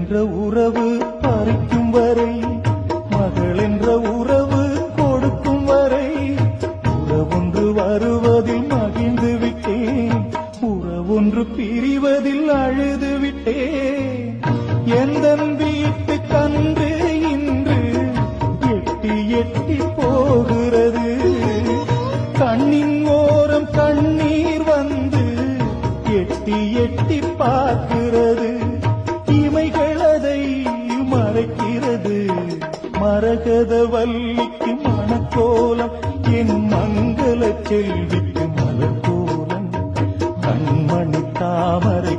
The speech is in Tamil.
என்ற உறவு பறிக்கும் வரை, மகள் என்ற உறவு கொடுக்கும் வரை, உறவொன்று வருவதில் மகிழ்ந்து விட்டேன், உறவொன்று பிரிவதில் அழுது விட்டேன். எந்தன் வீட்டு கன்று இன்று எட்டி எட்டி போகிறது, கண்ணின் ஓரம் கண்ணீர் வந்து எட்டி எட்டி பார்க்கிறது. இமைகள் அதை மறைக்கிறது. மரகத வல்லிக்கு மணக்கோலம், என் மங்கள செல்விக்கு மலர் கோலம், கண்மணி தாமரை